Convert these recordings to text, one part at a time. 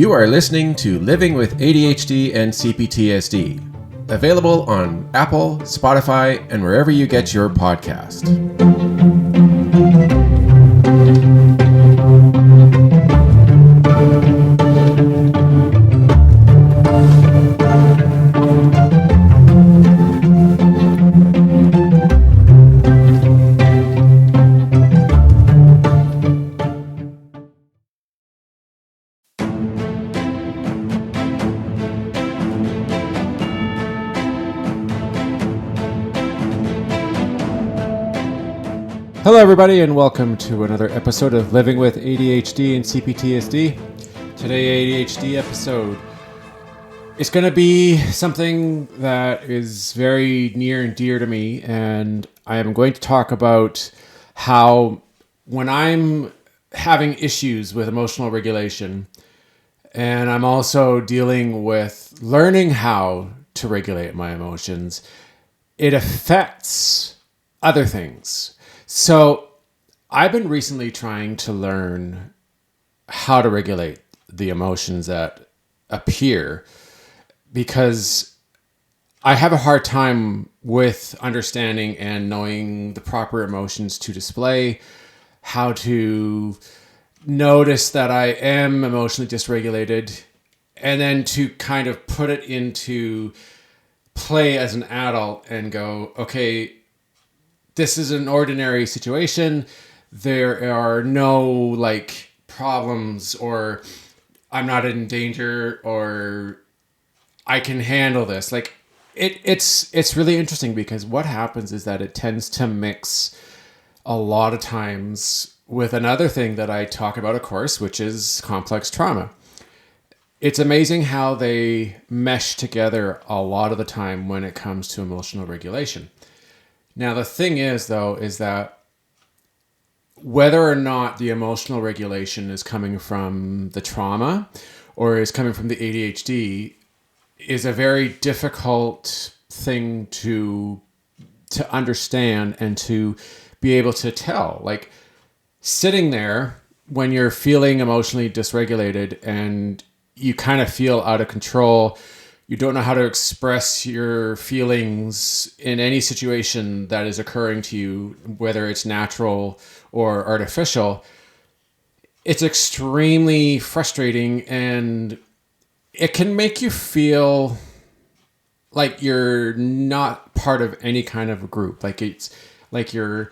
You are listening to Living with ADHD and CPTSD, available on Apple, Spotify, and wherever you get your podcast. Hello, everybody, and welcome to another episode of Living with ADHD and CPTSD. Today, ADHD episode is going to be something that is very near and dear to me, and I am going to talk about how when I'm having issues with emotional regulation, and I'm also dealing with learning how to regulate my emotions, it affects other things. So I've been recently trying to learn how to regulate the emotions that appear because I have a hard time with understanding and knowing the proper emotions to display, how to notice that I am emotionally dysregulated, and then to kind of put it into play as an adult and go, okay, this is an ordinary situation. There are no problems, or I'm not in danger, or I can handle this. It's really interesting because what happens is that it tends to mix a lot of times with another thing that I talk about, of course, which is complex trauma. It's amazing how they mesh together a lot of the time when it comes to emotional regulation. Now, the thing is, though, is that whether or not the emotional regulation is coming from the trauma or is coming from the ADHD is a very difficult thing to understand and to be able to tell. Like, sitting there when you're feeling emotionally dysregulated and you kind of feel out of control, you don't know how to express your feelings in any situation that is occurring to you, whether it's natural or artificial. It's extremely frustrating, and it can make you feel like you're not part of any kind of a group. Like it's like you're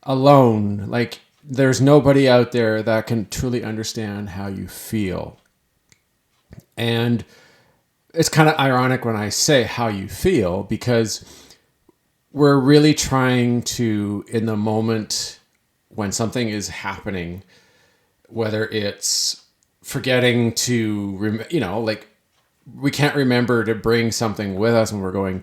alone. Like there's nobody out there that can truly understand how you feel. And it's kind of ironic when I say how you feel, because we're really trying to, in the moment when something is happening, whether it's forgetting to, we can't remember to bring something with us when we're going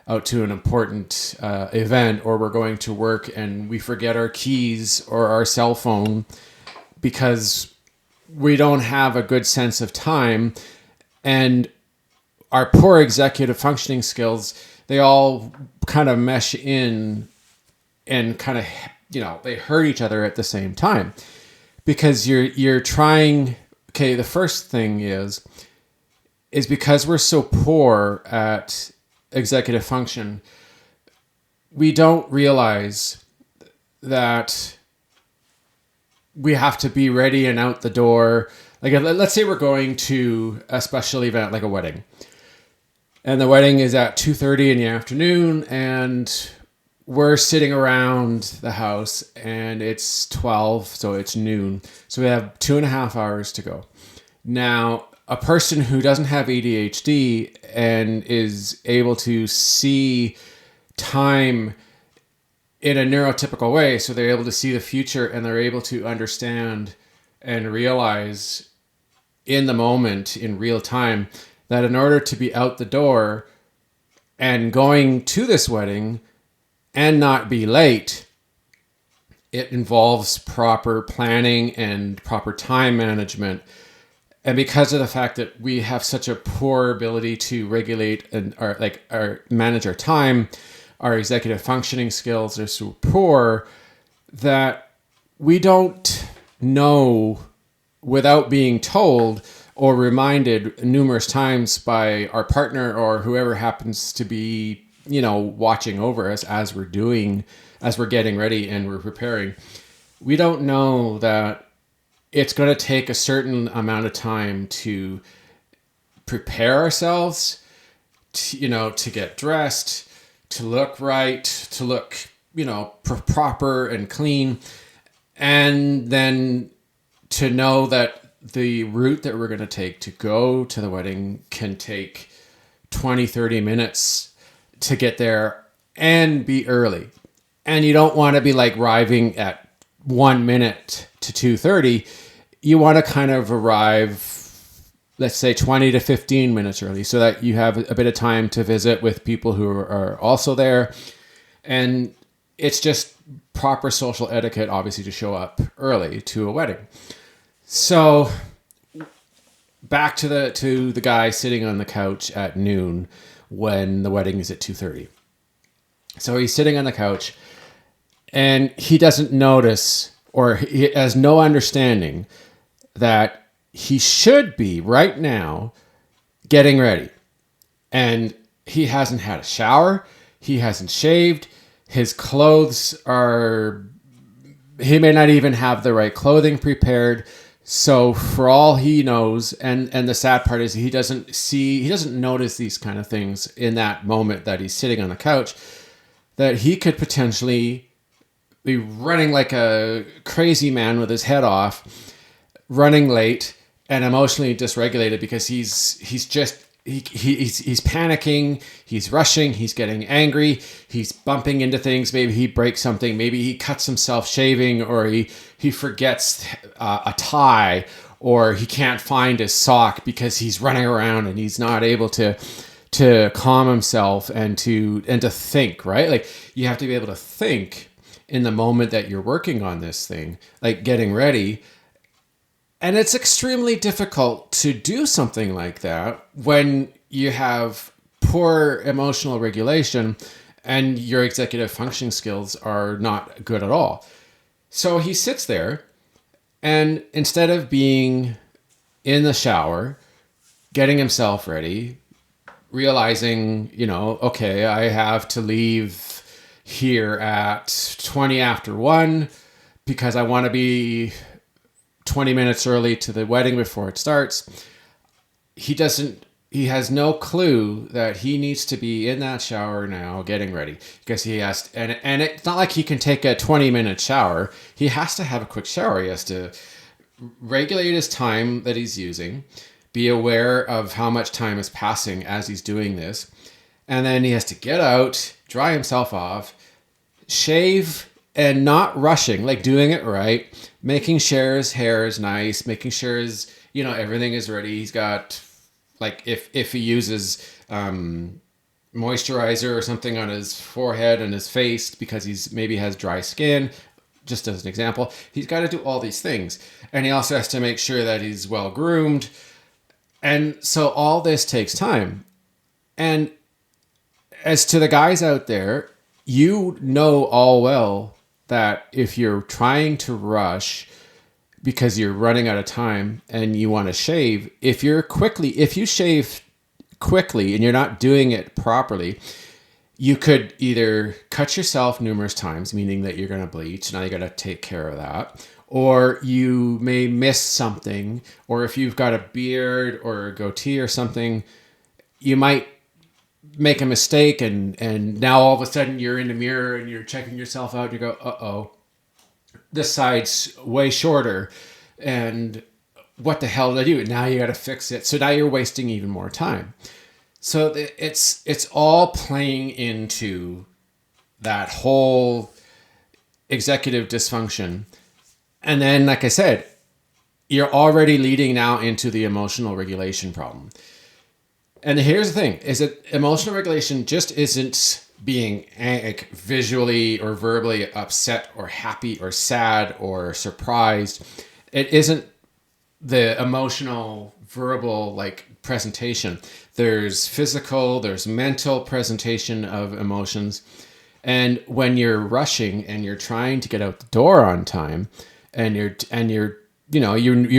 out to an important event, or we're going to work and we forget our keys or our cell phone because we don't have a good sense of time. And our poor executive functioning skills, they all kind of mesh in and kind of, they hurt each other at the same time, because you're trying. Okay, the first thing is because we're so poor at executive function, we don't realize that we have to be ready and out the door. Like, let's say we're going to a special event like a wedding. And the wedding is at 2:30 in the afternoon, and we're sitting around the house, and it's 12, so it's noon. So we have 2.5 hours to go. Now, a person who doesn't have ADHD and is able to see time in a neurotypical way, so they're able to see the future and they're able to understand and realize in the moment, in real time, that in order to be out the door and going to this wedding and not be late, it involves proper planning and proper time management. And because of the fact that we have such a poor ability to regulate and manage our time, our executive functioning skills are so poor that we don't know, without being told, or reminded numerous times by our partner or whoever happens to be, watching over us as we're getting ready and we're preparing. We don't know that it's going to take a certain amount of time to prepare ourselves, to get dressed, to look right, to look, proper and clean. And then to know that the route that we're going to take to go to the wedding can take 20, 30 minutes to get there and be early. And you don't want to be like arriving at 1 minute to 2:30. You want to kind of arrive, let's say 20 to 15 minutes early, so that you have a bit of time to visit with people who are also there. And it's just proper social etiquette, obviously, to show up early to a wedding. So back to the guy sitting on the couch at noon when the wedding is at 2:30. So he's sitting on the couch and he doesn't notice, or he has no understanding that he should be right now getting ready. And he hasn't had a shower. He hasn't shaved. His clothes he may not even have the right clothing prepared. So for all he knows, and the sad part is he doesn't notice these kind of things in that moment that he's sitting on the couch, that he could potentially be running like a crazy man with his head off, running late and emotionally dysregulated because he's panicking, he's rushing, he's getting angry, he's bumping into things. Maybe he breaks something, maybe he cuts himself shaving, or he forgets a tie, or he can't find his sock because he's running around and he's not able to calm himself and to think, right? Like, you have to be able to think in the moment that you're working on this thing, like getting ready. And it's extremely difficult to do something like that when you have poor emotional regulation and your executive functioning skills are not good at all. So he sits there, and instead of being in the shower, getting himself ready, realizing, okay, I have to leave here at 20 after 1 because I want to be 20 minutes early to the wedding before it starts. He has no clue that he needs to be in that shower now getting ready, because he has, and it's not like he can take a 20-minute shower. He has to have a quick shower. He has to regulate his time that he's using, be aware of how much time is passing as he's doing this. And then he has to get out, dry himself off, shave, and not rushing, like doing it right, making sure his hair is nice, making sure his, everything is ready. He's got, like, if he uses moisturizer or something on his forehead and his face because he's maybe has dry skin, just as an example, he's got to do all these things. And he also has to make sure that he's well groomed. And so all this takes time. And as to the guys out there, you know all well that if you're trying to rush because you're running out of time and you want to shave, if you shave quickly and you're not doing it properly, you could either cut yourself numerous times, meaning that you're going to bleach. Now you got to take care of that. Or you may miss something. Or if you've got a beard or a goatee or something, you might make a mistake, and now all of a sudden you're in the mirror and you're checking yourself out and you go, uh-oh, this side's way shorter, and what the hell did I do? Now you got to fix it. So now you're wasting even more time. So it's all playing into that whole executive dysfunction. And then, like I said, you're already leading now into the emotional regulation problem. And here's the thing, is that emotional regulation just isn't being visually or verbally upset or happy or sad or surprised. It isn't the emotional verbal presentation. There's physical, there's mental presentation of emotions. And when you're rushing and you're trying to get out the door on time, and you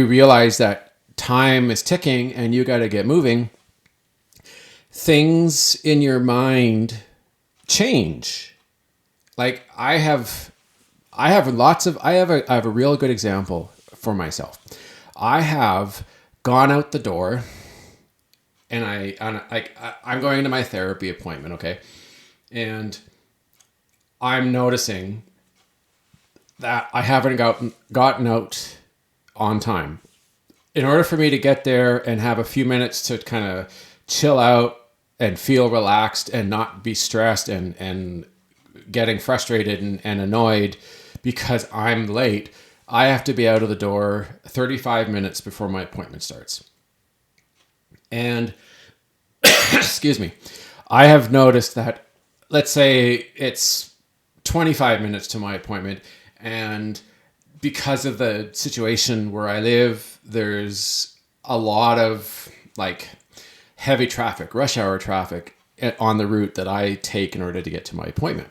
realize that time is ticking and you got to get moving, things in your mind change. Like I have a real good example for myself. I have gone out the door and I'm going to my therapy appointment, okay? And I'm noticing that I haven't gotten out on time. In order for me to get there and have a few minutes to kind of chill out and feel relaxed and not be stressed and getting frustrated and annoyed because I'm late, I have to be out of the door 35 minutes before my appointment starts. And excuse me, I have noticed that, let's say it's 25 minutes to my appointment, and because of the situation where I live, there's a lot of like heavy traffic, rush hour traffic on the route that I take in order to get to my appointment.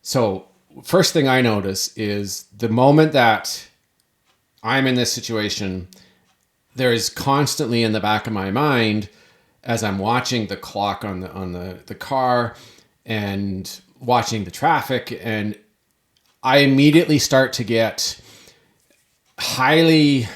So first thing I notice is the moment that I'm in this situation, there is constantly in the back of my mind, as I'm watching the clock on the car and watching the traffic, and I immediately start to get highly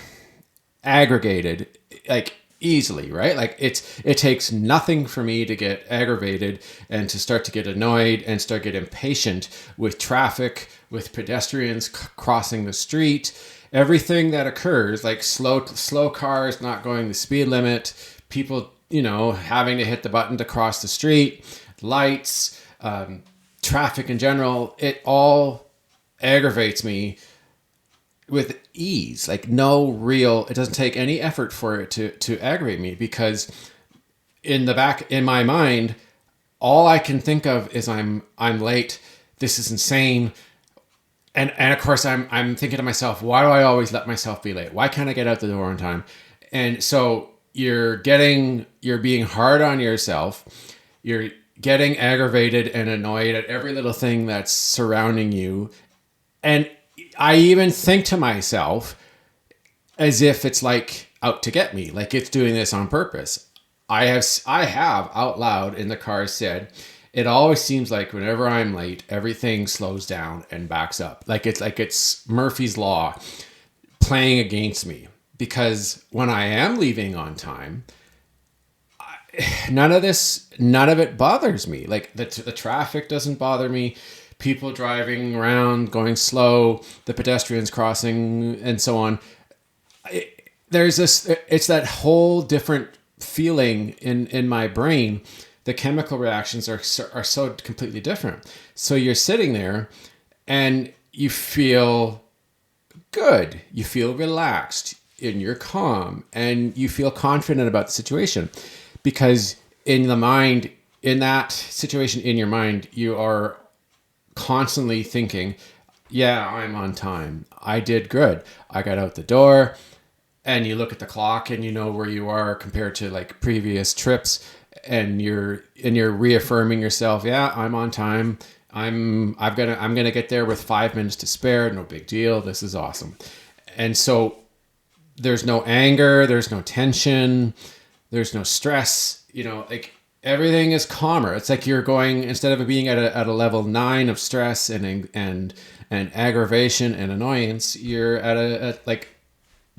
aggregated, like easily, right? Like it takes nothing for me to get aggravated and to start to get annoyed and start to get impatient with traffic, with pedestrians crossing the street, everything that occurs, like slow cars not going the speed limit, people, having to hit the button to cross the street, lights, traffic in general. It all aggravates me with ease. Like it doesn't take any effort for it to aggravate me, because in my mind, all I can think of is I'm late. This is insane. And of course I'm thinking to myself, why do I always let myself be late? Why can't I get out the door on time? And so you're being hard on yourself. You're getting aggravated and annoyed at every little thing that's surrounding you. And I even think to myself as if it's like out to get me, like it's doing this on purpose. I have out loud in the car said, it always seems like whenever I'm late, everything slows down and backs up. Like it's Murphy's Law playing against me, because when I am leaving on time, none of it bothers me. Like the traffic doesn't bother me. People driving around, going slow, the pedestrians crossing, and so on. It's that whole different feeling in my brain. The chemical reactions are so completely different. So you're sitting there and you feel good. You feel relaxed and you're calm and you feel confident about the situation, because in that situation, in your mind, you are constantly thinking, yeah, I'm on time. I did good. I got out the door. And you look at the clock and you know where you are compared to like previous trips, and you're reaffirming yourself, yeah, I'm on time. I'm gonna get there with 5 minutes to spare. No big deal. This is awesome. And so there's no anger, there's no tension, there's no stress, like everything is calmer. It's like you're going, instead of being at a level 9 of stress and aggravation and annoyance, you're at like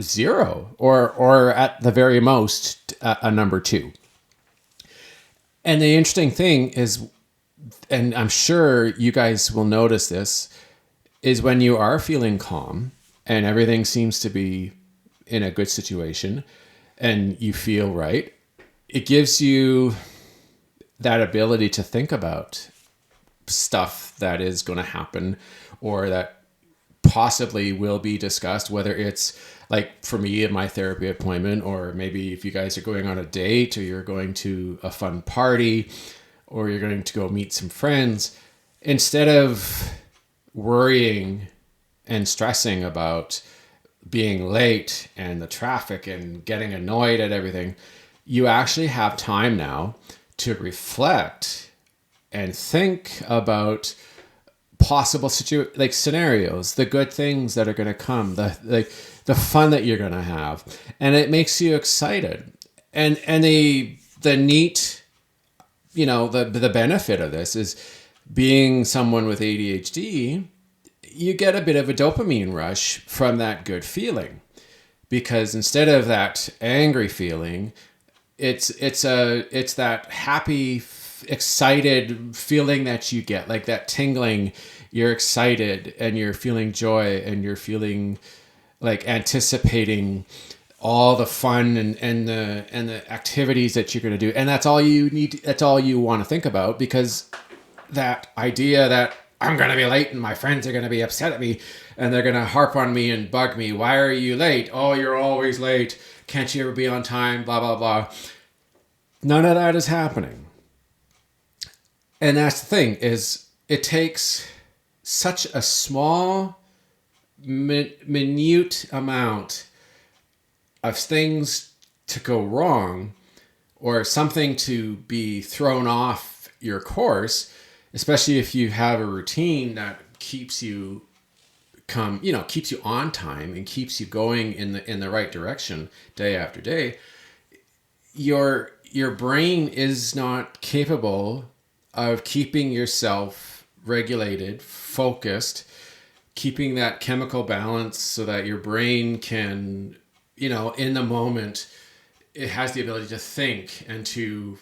0 or at the very most a number 2. And the interesting thing is, and I'm sure you guys will notice this, is when you are feeling calm and everything seems to be in a good situation and you feel right, it gives you that ability to think about stuff that is going to happen or that possibly will be discussed, whether it's like for me at my therapy appointment, or maybe if you guys are going on a date or you're going to a fun party or you're going to go meet some friends. Instead of worrying and stressing about being late and the traffic and getting annoyed at everything, you actually have time now to reflect and think about possible scenarios, the good things that are going to come, the fun that you're going to have, and it makes you excited. And the neat, the benefit of this is being someone with ADHD, you get a bit of a dopamine rush from that good feeling, because instead of that angry feeling, it's that happy, excited feeling that you get, like that tingling. You're excited and you're feeling joy and you're feeling like anticipating all the fun and the activities that you're going to do, and that's all you need. That's all you want to think about, because that idea that I'm going to be late and my friends are going to be upset at me and they're going to harp on me and bug me. Why are you late? Oh, you're always late. Can't you ever be on time? Blah, blah, blah. None of that is happening. And that's the thing, is it takes such a small, minute amount of things to go wrong, or something to be thrown off your course, especially if you have a routine that keeps you keeps you on time and keeps you going in the right direction day after day. Your brain is not capable of keeping yourself regulated, focused, keeping that chemical balance so that your brain can, in the moment, it has the ability to think and to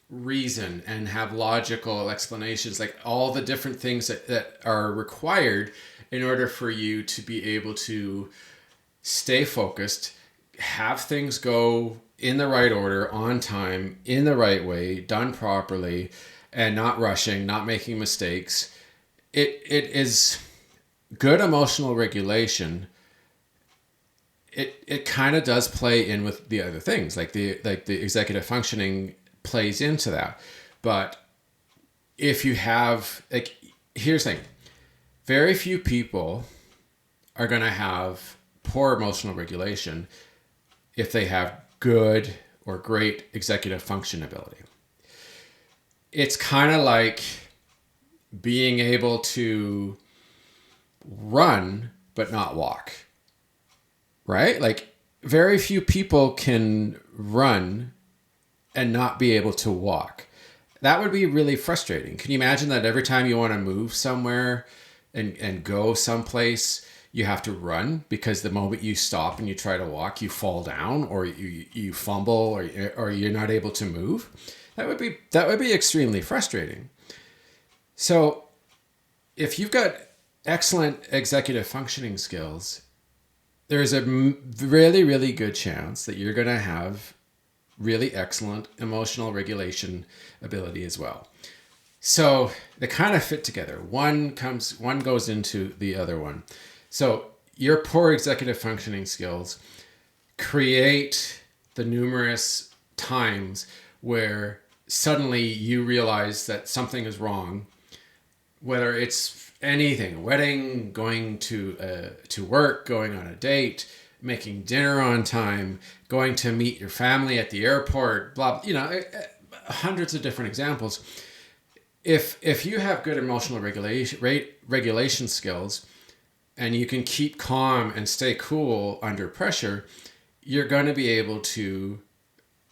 reason and have logical explanations, like all the different things that are required in order for you to be able to stay focused, have things go in the right order, on time, in the right way, done properly, and not rushing, not making mistakes. It is good emotional regulation. It kind of does play in with the other things, like the executive functioning plays into that. But if you have, here's the thing, very few people are going to have poor emotional regulation if they have good or great executive function ability. It's kind of like being able to run but not walk, right? Like, very few people can run and not be able to walk. That would be really frustrating. Can you imagine that every time you want to move somewhere and go someplace, you have to run, because the moment you stop and you try to walk, you fall down, or you fumble, or you're not able to move? That would be extremely frustrating. So if you've got excellent executive functioning skills, there's a really, really good chance that you're going to have really excellent emotional regulation ability as well. So they kind of fit together. One goes into the other one. So your poor executive functioning skills create the numerous times where suddenly you realize that something is wrong, whether it's anything, a wedding, going to work, going on a date, making dinner on time, going to meet your family at the airport, blah, hundreds of different examples. If you have good emotional regulation skills, and you can keep calm and stay cool under pressure, you're going to be able to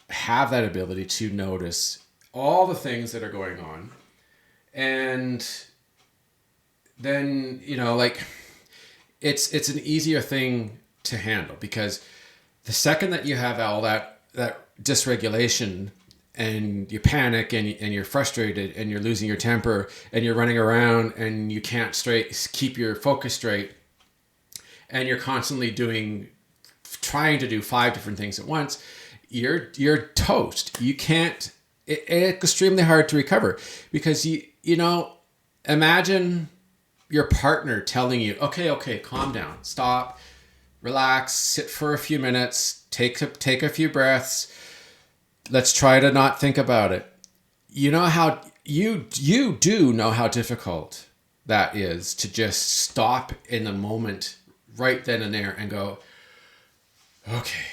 have that ability to notice all the things that are going on. And then, it's an easier thing to handle, because the second that you have all that dysregulation, and you panic and you're frustrated and you're losing your temper and you're running around and you can't keep your focus straight, and you're constantly trying to do 5 different things at once, you're toast. You can't. It's extremely hard to recover, because imagine your partner telling you, okay, calm down, stop, relax, sit for a few minutes, take a few breaths. Let's try to not think about it. You know how you do know how difficult that is, to just stop in the moment right then and there and go, okay,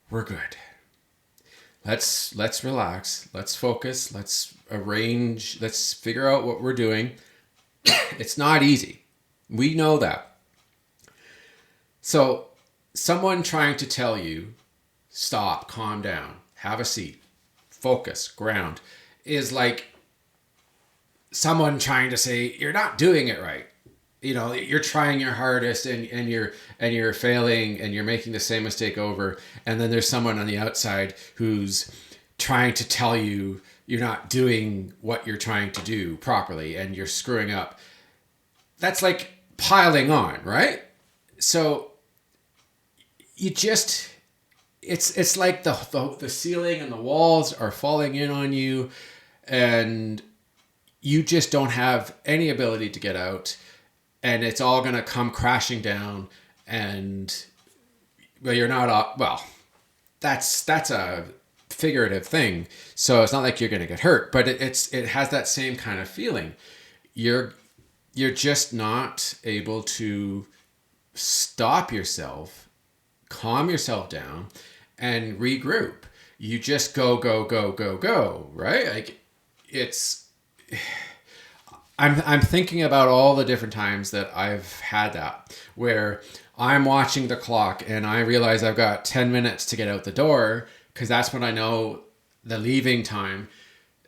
we're good. Let's relax. Let's focus. Let's arrange. Let's figure out what we're doing. It's not easy. We know that. So someone trying to tell you, stop, calm down, have a seat, focus, ground, is like someone trying to say, you're not doing it right. You're trying your hardest and you're failing and you're making the same mistake over. And then there's someone on the outside who's trying to tell you you're not doing what you're trying to do properly and you're screwing up. That's like piling on, right? So it's like the ceiling and the walls are falling in on you and you just don't have any ability to get out, and it's all going to come crashing down. And you're not, that's a figurative thing. So it's not like you're going to get hurt, but it has that same kind of feeling. You're just not able to stop yourself, calm yourself down, and regroup. You just go, right? Like I'm thinking about all the different times that I've had that, where I'm watching the clock and I realize I've got 10 minutes to get out the door, because that's when I know the leaving time.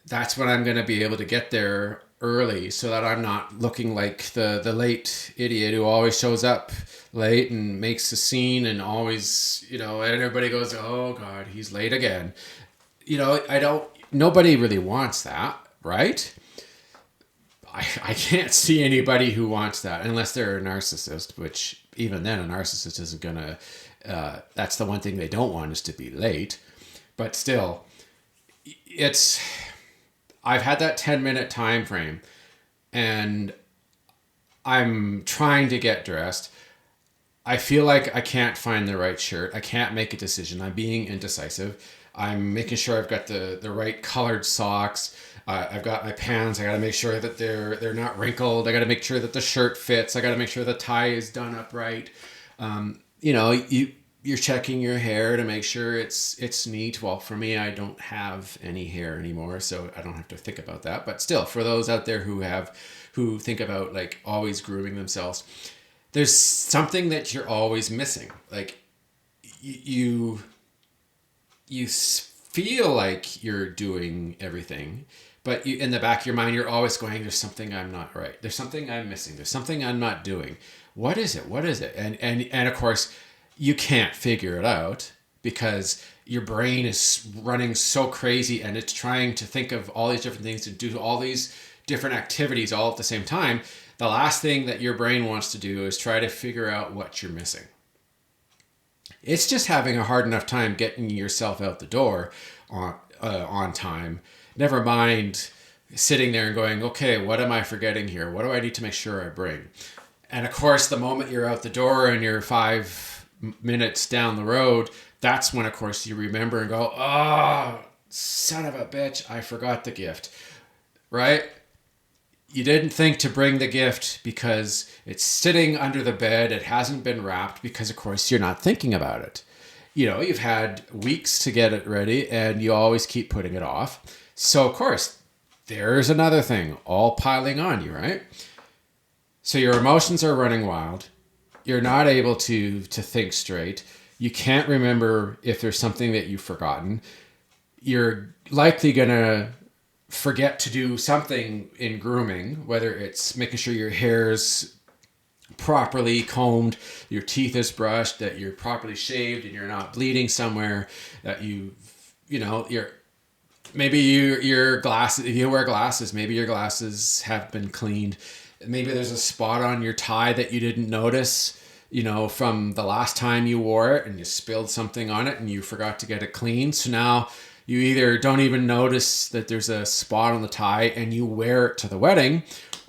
That's when I'm going to be able to get there early so that I'm not looking like the late idiot who always shows up late and makes a scene and always, and everybody goes, oh God, he's late again. Nobody really wants that, right? I can't see anybody who wants that unless they're a narcissist, which even then a narcissist isn't gonna, that's the one thing they don't want, is to be late. But still, I've had that 10-minute time frame and I'm trying to get dressed. I feel like I can't find the right shirt. I can't make a decision. I'm being indecisive. I'm making sure I've got the right colored socks. I've got my pants. I got to make sure that they're not wrinkled. I got to make sure that the shirt fits. I got to make sure the tie is done up right. You're checking your hair to make sure it's neat. Well, for me, I don't have any hair anymore, so I don't have to think about that. But still, for those out there who think about like always grooming themselves, there's something that you're always missing. Like you feel like you're doing everything, but in the back of your mind, you're always going, there's something I'm not right. There's something I'm missing. There's something I'm not doing. What is it? What is it? And of course, you can't figure it out because your brain is running so crazy and it's trying to think of all these different things to do all these different activities all at the same time. The last thing that your brain wants to do is try to figure out what you're missing. It's just having a hard enough time getting yourself out the door on time. Never mind sitting there and going, okay, what am I forgetting here? What do I need to make sure I bring? And of course, the moment you're out the door and you're 5 minutes down the road, that's when, of course, you remember and go, oh, son of a bitch, I forgot the gift, right? You didn't think to bring the gift because it's sitting under the bed. It hasn't been wrapped because, of course, you're not thinking about it. You've had weeks to get it ready and you always keep putting it off. So, of course, there's another thing all piling on you, right? So your emotions are running wild. You're not able to think straight. You can't remember if there's something that you've forgotten. You're likely going to forget to do something in grooming, whether it's making sure your hair's properly combed, your teeth is brushed, that you're properly shaved and you're not bleeding somewhere, that maybe your glasses, if you wear glasses, maybe your glasses have been cleaned. Maybe there's a spot on your tie that you didn't notice, from the last time you wore it and you spilled something on it and you forgot to get it clean. So now you either don't even notice that there's a spot on the tie and you wear it to the wedding,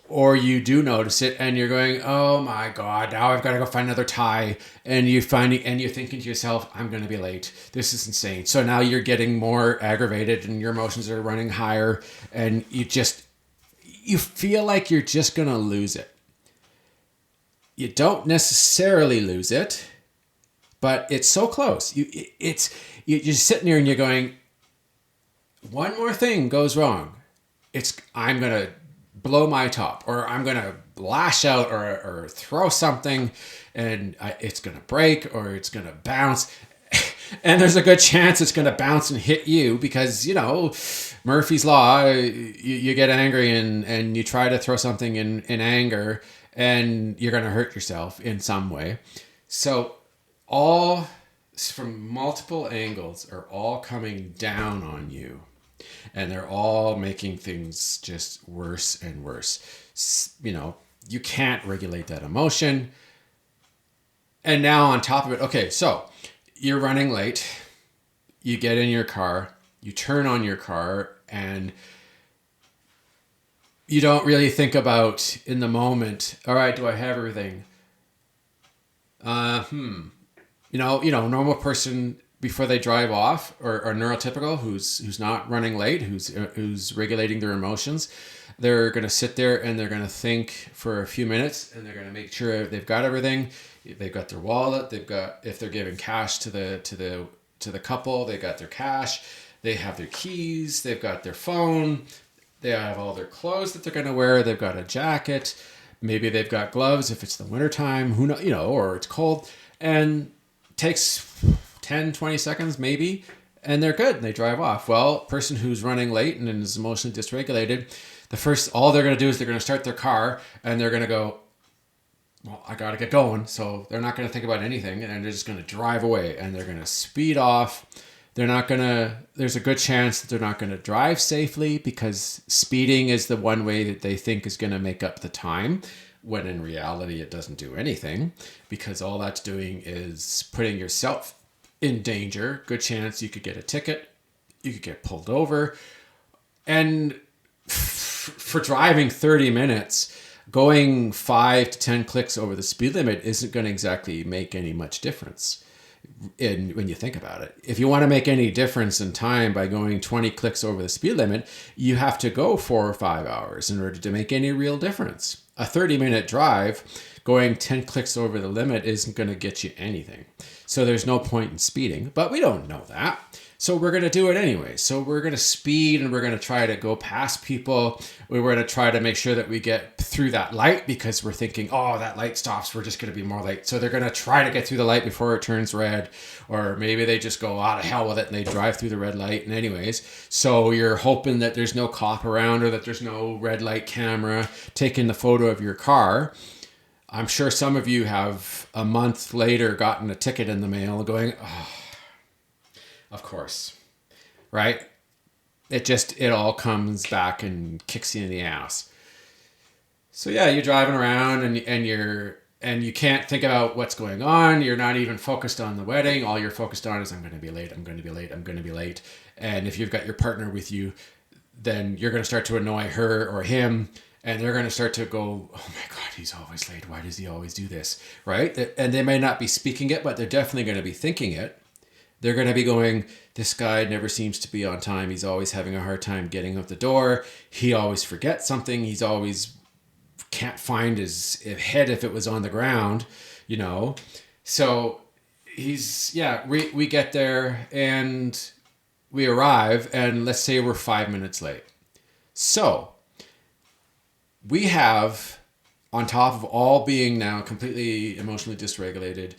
or you do notice it and you're going, oh my God, now I've got to go find another tie. And you're thinking to yourself, I'm going to be late. This is insane. So now you're getting more aggravated and your emotions are running higher and you feel like you're just going to lose it. You don't necessarily lose it, but it's so close. You're sitting there and you're going, one more thing goes wrong, I'm going to blow my top, or I'm going to lash out or throw something and it's going to break or it's going to bounce. And there's a good chance it's going to bounce and hit you because, Murphy's Law, you get angry and you try to throw something in anger and you're going to hurt yourself in some way. So all from multiple angles are all coming down on you. And they're all making things just worse and worse. You can't regulate that emotion. And now on top of it, okay, so you're running late. You get in your car. You turn on your car. And you don't really think about in the moment, all right, do I have everything? Normal person before they drive off, or neurotypical who's not running late, who's regulating their emotions, they're going to sit there and they're going to think for a few minutes and they're going to make sure they've got everything. They've got their wallet. They've got, if they're giving cash to the couple, they got their cash. They have their keys. They've got their phone. They have all their clothes that they're going to wear. They've got a jacket. Maybe they've got gloves if it's the wintertime, who knows, or it's cold. And it takes 10, 20 seconds maybe, and they're good and they drive off. Well, person who's running late and is emotionally dysregulated, all they're going to do is they're going to start their car and they're going to go, well, I got to get going. So they're not going to think about anything and they're just going to drive away and they're going to speed off. There's a good chance that they're not going to drive safely because speeding is the one way that they think is going to make up the time, when in reality it doesn't do anything, because all that's doing is putting yourself in danger. Good chance you could get a ticket, you could get pulled over. And for driving 30 minutes, going 5 to 10 clicks over the speed limit isn't going to exactly make any much difference when you think about it. If you want to make any difference in time by going 20 clicks over the speed limit, you have to go 4 or 5 hours in order to make any real difference. A 30-minute drive, going 10 clicks over the limit isn't going to get you anything. So there's no point in speeding, but we don't know that. So we're going to do it anyway. So we're going to speed and we're going to try to go past people. We're going to try to make sure that we get through that light because we're thinking, oh, that light stops. We're just going to be more late. So they're going to try to get through the light before it turns red. Or maybe they just go out of hell with it and they drive through the red light. And anyways, so you're hoping that there's no cop around or that there's no red light camera taking the photo of your car. I'm sure some of you have a month later gotten a ticket in the mail going, oh, of course, right? It all comes back and kicks you in the ass. So yeah, you're driving around and you can't think about what's going on. You're not even focused on the wedding. All you're focused on is I'm going to be late. I'm going to be late. I'm going to be late. And if you've got your partner with you, then you're going to start to annoy her or him. And they're going to start to go, oh my God, he's always late. Why does he always do this? Right? And they may not be speaking it, but they're definitely going to be thinking it. They're going to be going, this guy never seems to be on time. He's always having a hard time getting out the door. He always forgets something. He's always can't find his head if it was on the ground, So we get there and we arrive and let's say we're 5 minutes late. So we have, on top of all being now completely emotionally dysregulated,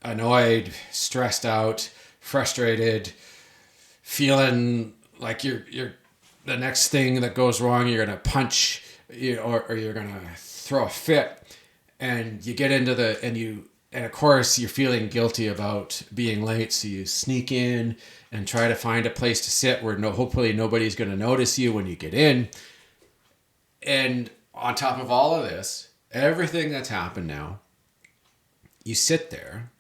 annoyed, stressed out, frustrated, feeling like you're the next thing that goes wrong, you're going to punch or you're going to throw a fit, and you get into and of course you're feeling guilty about being late. So you sneak in and try to find a place to sit where hopefully nobody's going to notice you when you get in. And on top of all of this, everything that's happened now, you sit there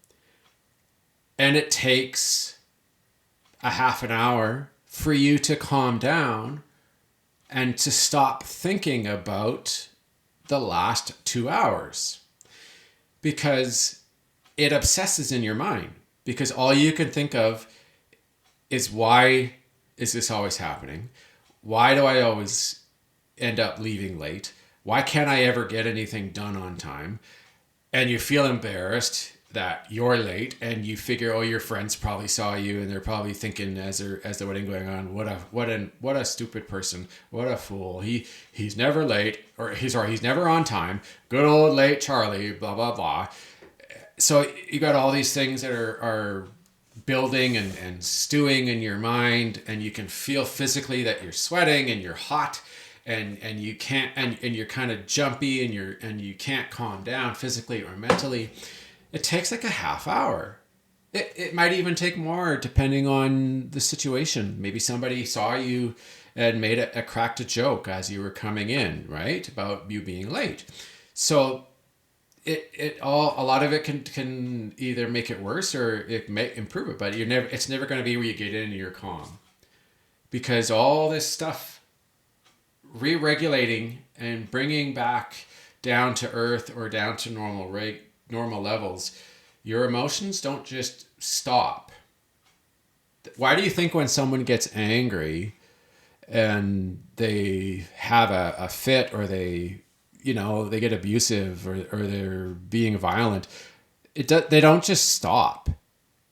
and it takes a half an hour for you to calm down and to stop thinking about the last 2 hours, because it obsesses in your mind, because all you can think of is, why is this always happening? Why do I always end up leaving late? Why can't I ever get anything done on time? And you feel embarrassed. that you're late, and you figure, oh, your friends probably saw you, and they're probably thinking as the wedding going on, what a stupid person, what a fool. He's never late, or he's never on time. Good old late Charlie, blah blah blah. So you got all these things that are building and stewing in your mind, and you can feel physically that you're sweating and you're hot, and you can't, and you're kind of jumpy, and you can't calm down physically or mentally. It takes like a half hour. It might even take more depending on the situation. Maybe somebody saw you and made a cracked a joke as you were coming in, right? About you being late. So a lot of it can either make it worse or it may improve it, but it's never going to be where you get in and you're calm. Because all this stuff, re-regulating and bringing back down to earth or down to normal levels, your emotions don't just stop. Why do you think when someone gets angry and they have a fit, or they get abusive, or they're being violent, they don't just stop?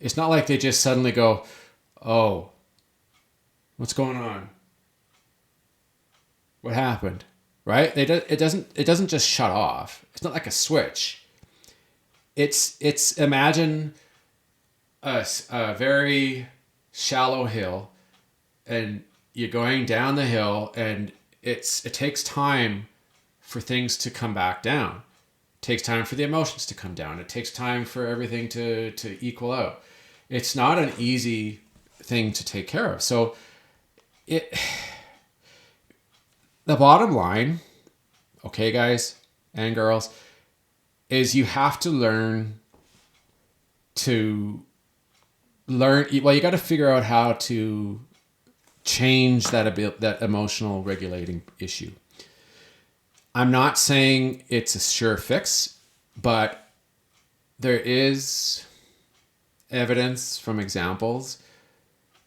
It's not like they just suddenly go, oh, what's going on? What happened? Right? It doesn't just shut off. It's not like a switch. It's imagine a very shallow hill, and you're going down the hill, and it takes time for things to come back down. It takes time for the emotions to come down. It takes time for everything to equal out. It's not an easy thing to take care of. So the bottom line, okay, guys and girls, is you have to you got to figure out how to change that emotional regulating issue. I'm not saying it's a sure fix, but there is evidence from examples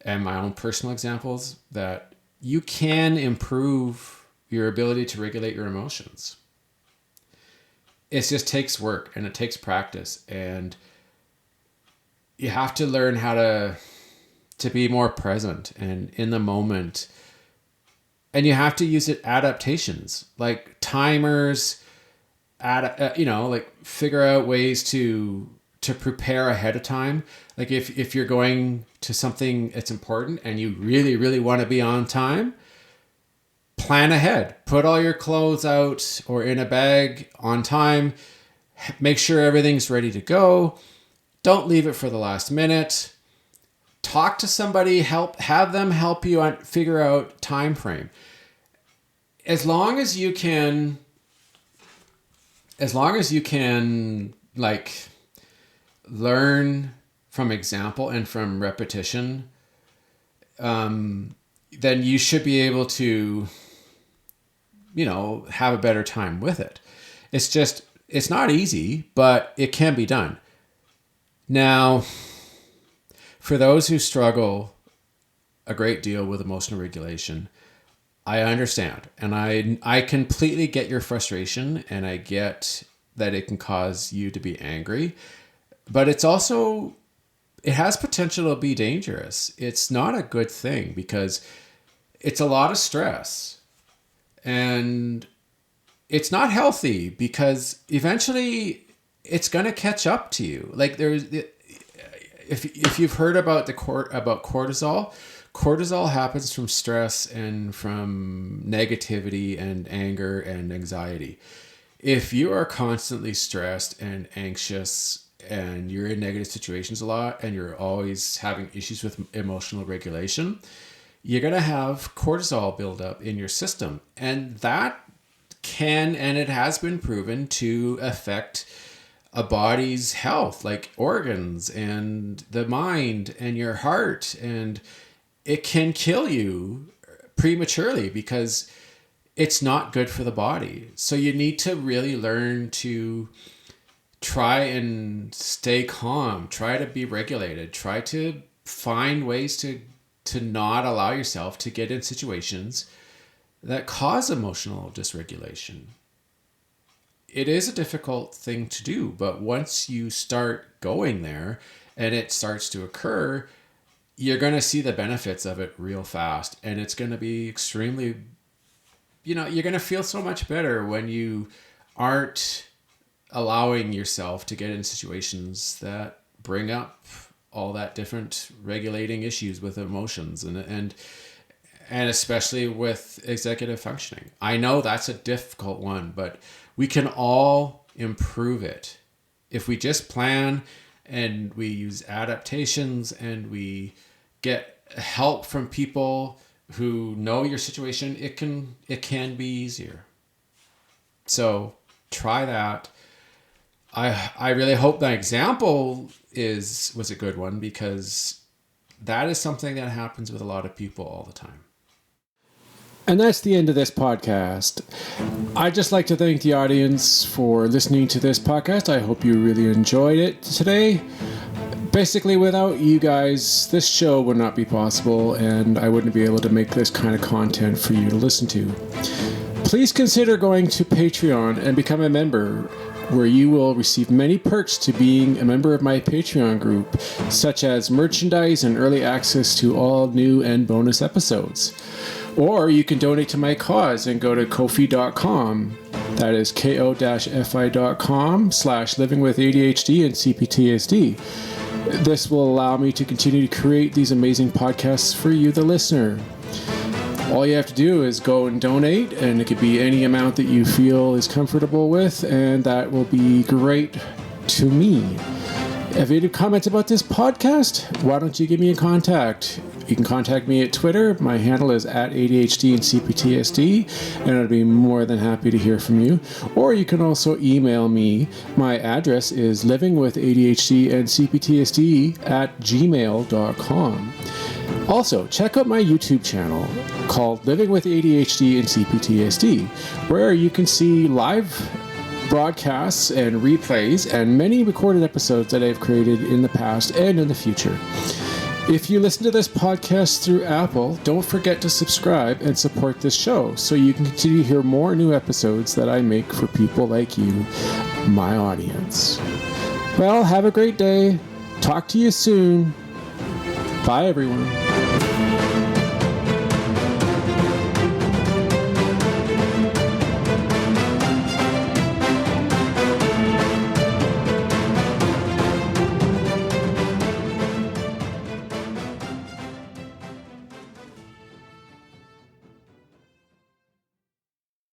and my own personal examples that you can improve your ability to regulate your emotions. It just takes work, and it takes practice, and you have to learn how to be more present and in the moment. And you have to use adaptations, like timers, like figure out ways to prepare ahead of time. Like if you're going to something that's important and you really, really want to be on time, plan ahead. Put all your clothes out or in a bag on time. Make sure everything's ready to go. Don't leave it for the last minute. Talk to somebody, have them help you figure out time frame. As long as you can like learn from example and from repetition, then you should be able to, have a better time with it. It's not easy, but it can be done. Now, for those who struggle a great deal with emotional regulation, I understand, and I completely get your frustration, and I get that it can cause you to be angry, but it has potential to be dangerous. It's not a good thing because it's a lot of stress, and it's not healthy because eventually it's going to catch up to you. Like if you've heard about about cortisol, cortisol happens from stress and from negativity and anger and anxiety. If you are constantly stressed and anxious and you're in negative situations a lot and you're always having issues with emotional regulation, you're going to have cortisol build up in your system. And that can, and it has been proven to affect a body's health, like organs and the mind and your heart, and it can kill you prematurely because it's not good for the body. So you need to really learn to try and stay calm, try to be regulated, try to find ways to not allow yourself to get in situations that cause emotional dysregulation. it is a difficult thing to do, but once you start going there and it starts to occur, you're going to see the benefits of it real fast. And it's going to be extremely, you're going to feel so much better when you aren't allowing yourself to get in situations that bring up all that different regulating issues with emotions and especially with executive functioning. I know that's a difficult one, but we can all improve it. If we just plan and we use adaptations and we get help from people who know your situation, it can be easier. So try that. I really hope that example was a good one, because that is something that happens with a lot of people all the time. And that's the end of this podcast. I'd just like to thank the audience for listening to this podcast. I hope you really enjoyed it today. Basically, without you guys, this show would not be possible, and I wouldn't be able to make this kind of content for you to listen to. Please consider going to Patreon and become a member, where you will receive many perks to being a member of my Patreon group, such as merchandise and early access to all new and bonus episodes. Or you can donate to my cause and go to Ko-fi.com. That is ko-fi.com/livingwithadhdandcptsd and CPTSD. This will allow me to continue to create these amazing podcasts for you, the listener. All you have to do is go and donate, and it could be any amount that you feel is comfortable with, and that will be great to me. If you have comments about this podcast, why don't you give me a contact? You can contact me at Twitter. My handle is @ADHD and CPTSD, and I'd be more than happy to hear from you. Or you can also email me. My address is livingwithadhdandcptsd@gmail.com. Also, check out my YouTube channel called Living with ADHD and CPTSD, where you can see live broadcasts and replays and many recorded episodes that I've created in the past and in the future. If you listen to this podcast through Apple, don't forget to subscribe and support this show so you can continue to hear more new episodes that I make for people like you, my audience. Well, have a great day. Talk to you soon. Bye, everyone.